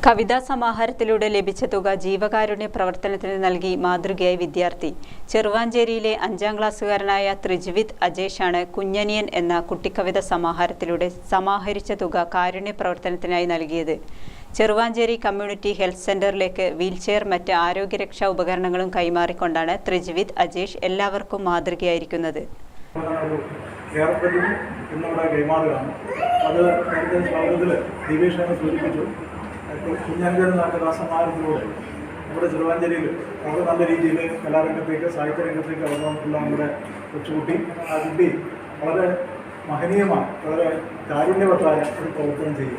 കവിതാ സമാഹാരത്തിലൂടെ ലഭിച്ച തുക ജീവകാരുണ്യ പ്രവർത്തനത്തിന് നൽകി മാതൃകയായി വിദ്യാർത്ഥി. ചെറുവാഞ്ചേരിയിലെ 5ാം ക്ലാസ്സുകാരനായ ത്രിജ്വിത് അജേഷാണ് കുഞ്ഞനിയൻ എന്ന കുട്ടിക്കവിത സമാഹാരത്തിലൂടെ സമാഹരിച്ച തുക കാരുണ്യ പ്രവർത്തനത്തിനായി നൽകിയത്. ചെറുവാഞ്ചേരി കമ്മ്യൂണിറ്റി ഹെൽത്ത് സെന്ററിലേക്ക് വീൽചെയർ മറ്റ് ആരോഗ്യരക്ഷാ ഉപകരണങ്ങളും കൈമാറിക്കൊണ്ടാണ് ത്രിജ്വിത് അജേഷ് എല്ലാവർക്കും മാതൃകയായിരിക്കുന്നത്. കുഞ്ഞനിയൻ കഥാസമാഹാരത്തിലൂടെ നമ്മുടെ ചെറുവാഞ്ചേരിയിൽ വളരെ നല്ല രീതിയിൽ കലാരംഗത്തേക്ക് സാഹിത്യരംഗത്തേക്ക് വളർന്നിട്ടുള്ള നമ്മുടെ കൊച്ചുകുട്ടി ആ കുട്ടി വളരെ മഹനീയമായ വളരെ കാരുണ്യവത്തായ ഒരു പ്രവർത്തനം ചെയ്യുക.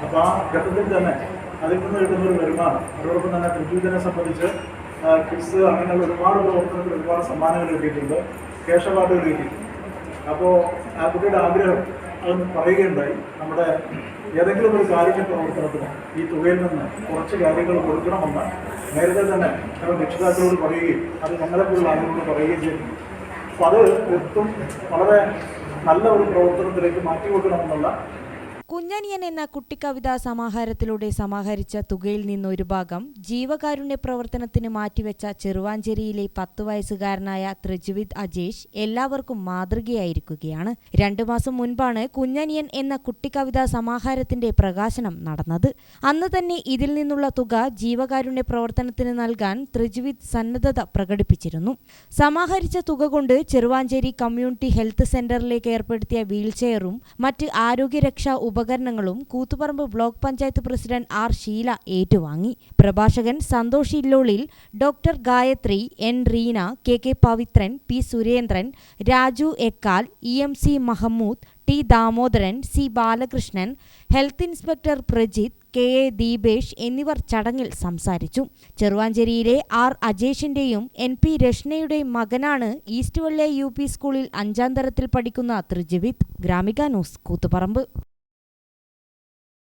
അപ്പോൾ ആ ഘട്ടത്തിൽ തന്നെ അതിൽ നിന്ന് കിട്ടുന്നൊരു വരുമാനം അതോടൊപ്പം തന്നെ ത്രിജ്വിതിനെ സംബന്ധിച്ച് കിഡ്സ് അങ്ങനെയുള്ള ഒരുപാട് പ്രവർത്തനത്തിൽ ഒരുപാട് സമ്മാനങ്ങൾ കിട്ടിയിട്ടുണ്ട്, ക്യാഷ് അവാർഡുകൾ കിട്ടിയിട്ടുണ്ട്. അപ്പോൾ ആ കുട്ടിയുടെ ആഗ്രഹം അത് പറയുകയുണ്ടായി, നമ്മുടെ ഏതെങ്കിലും ഒരു കാരുണ്യ പ്രവർത്തനത്തിന് ഈ തുകയിൽ നിന്ന് കുറച്ച് കാര്യങ്ങൾ കൊടുക്കണമെന്ന് നേരത്തെ തന്നെ ഞങ്ങൾ രക്ഷിതാക്കളോട് പറയുകയും അത് ഞങ്ങളെപ്പോലുള്ള ആളുകളോട് പറയുകയും ചെയ്തു. അപ്പോൾ അത് തീർത്തും വളരെ നല്ല ഒരു പ്രവർത്തനത്തിലേക്ക് മാറ്റിവെക്കണമെന്നുള്ള കുഞ്ഞനിയൻ എന്ന കുട്ടിക്കവിതാ സമാഹാരത്തിലൂടെ സമാഹരിച്ച തുകയിൽ നിന്നൊരു ഭാഗം ജീവകാരുണ്യ പ്രവർത്തനത്തിന് മാറ്റിവെച്ച ചെറുവാഞ്ചേരിയിലെ 10 വയസ്സുകാരനായ ത്രിജ്വിത് അജേഷ് എല്ലാവർക്കും മാതൃകയായിരിക്കുകയാണ്. 2 മാസം മുൻപാണ് കുഞ്ഞനിയൻ എന്ന കുട്ടിക്കവിതാ സമാഹാരത്തിന്റെ പ്രകാശനം നടന്നത്. അന്ന് തന്നെ ഇതിൽ നിന്നുള്ള തുക ജീവകാരുണ്യ പ്രവർത്തനത്തിന് നൽകാൻ ത്രിജ്വിത് സന്നദ്ധത പ്രകടിപ്പിച്ചിരുന്നു. സമാഹരിച്ച തുക കൊണ്ട് ചെറുവാഞ്ചേരി കമ്മ്യൂണിറ്റി ഹെൽത്ത് സെന്ററിലേക്ക് ഏർപ്പെടുത്തിയ വീൽചെയറും മറ്റ് ആരോഗ്യരക്ഷാ ഉപകരണങ്ങളും Koothuparamba block panchayat president R Sheela ഏറ്റുവാങ്ങി. പ്രഭാഷകൻ സന്തോഷ് ഇല്ലോളിൽ, doctor Gayathri, N Reena, K Pavithran, P Surendran, Raju Ekkal, EMC Mahmood, T Damodaran, C Balakrishnan, health inspector Prajith, KA Deepesh എന്നിവർ ചടങ്ങിൽ സംസാരിച്ചു. ചെറുവാഞ്ചേരിയിലെ ആർ അജേഷിന്റെയും NP രശ്നയുടെയും മകനാണ് ഈസ്റ്റ് വെള്ളെ UP സ്കൂളിൽ 5ാം തരത്തിൽ പഠിക്കുന്ന ത്രിജ്വിത്. ഗ്രാമിക ന്യൂസ്, കൂത്തുപറമ്പ്.